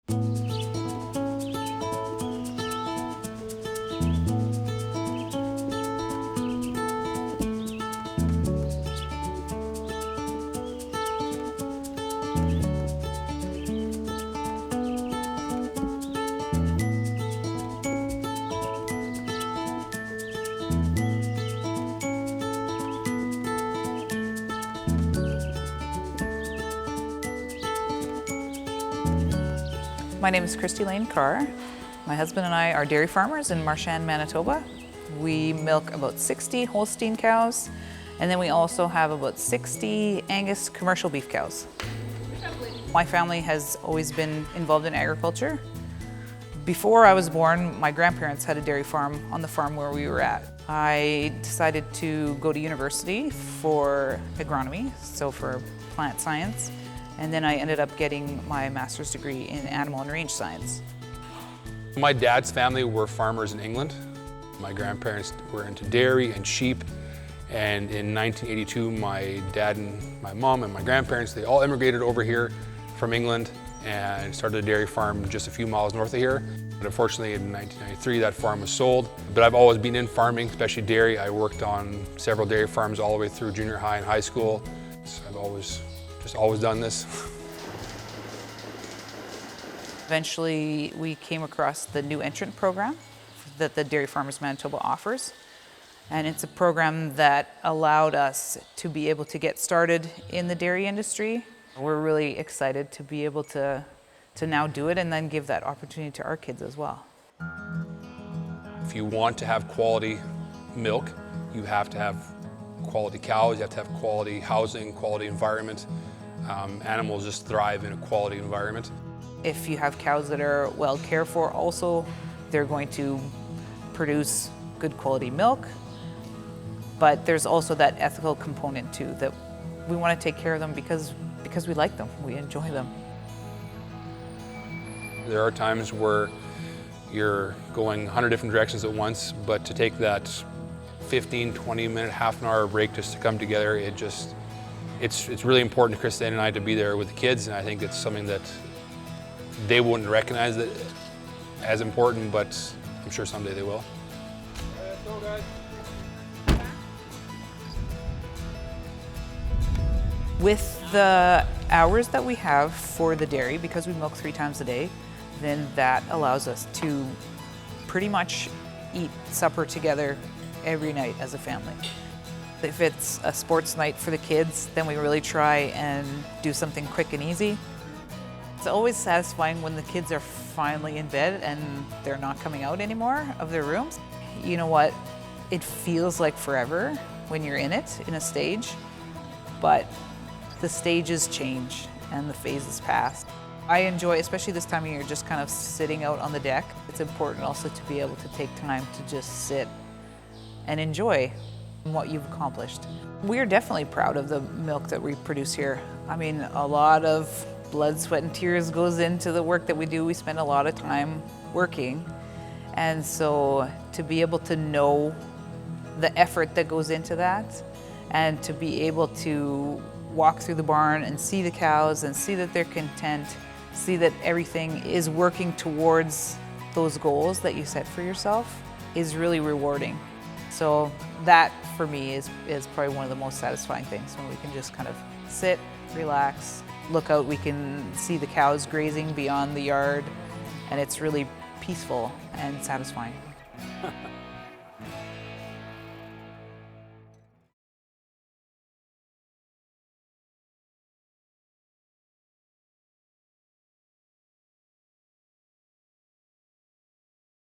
My name is Kristy-Layne Richard. My husband and I are dairy farmers in Marchand, Manitoba. We milk about 60 Holstein cows, and then we also have about 60 Angus commercial beef cows. My family has always been involved in agriculture. Before I was born, my grandparents had a dairy farm on the farm where we were at. I decided to go to university for agronomy, so for plant science. And then I ended up getting my master's degree in animal and range science. My dad's family were farmers in England. My grandparents were into dairy and sheep. And in 1982, my dad and my mom and my grandparents, they all immigrated over here from England and started a dairy farm just a few miles north of here. But unfortunately, in 1993, that farm was sold. But I've always been in farming, especially dairy. I worked on several dairy farms all the way through junior high and high school. So I've always done this. Eventually, we came across the new entrant program that the Dairy Farmers Manitoba offers. And it's a program that allowed us to be able to get started in the dairy industry. We're really excited to be able to now do it and then give that opportunity to our kids as well. If you want to have quality milk, you have to have quality cows, you have to have quality housing, quality environment. Animals just thrive in a quality environment. If you have cows that are well cared for, also they're going to produce good quality milk. But there's also that ethical component too, that we want to take care of them because we like them, we enjoy them. There are times where you're going 100 different directions at once, but to take that 15, 20 minute, half an hour break just to come together, it's really important to Kristy-Layne and I to be there with the kids, and I think it's something that they wouldn't recognize that as important, but I'm sure someday they will. Let's go, guys. With the hours that we have for the dairy, because we milk 3 times a day, then that allows us to pretty much eat supper together every night as a family. If it's a sports night for the kids, then we really try and do something quick and easy. It's always satisfying when the kids are finally in bed and they're not coming out anymore of their rooms. You know what? It feels like forever when you're in it, in a stage, but the stages change and the phases pass. I enjoy, especially this time of year, just kind of sitting out on the deck. It's important also to be able to take time to just sit and enjoy what you've accomplished. We're definitely proud of the milk that we produce here. I mean, a lot of blood, sweat, and tears goes into the work that we do. We spend a lot of time working. And so to be able to know the effort that goes into that, and to be able to walk through the barn and see the cows and see that they're content, see that everything is working towards those goals that you set for yourself, is really rewarding. So that, for me, is probably one of the most satisfying things, when we can just kind of sit, relax, look out. We can see the cows grazing beyond the yard, and it's really peaceful and satisfying.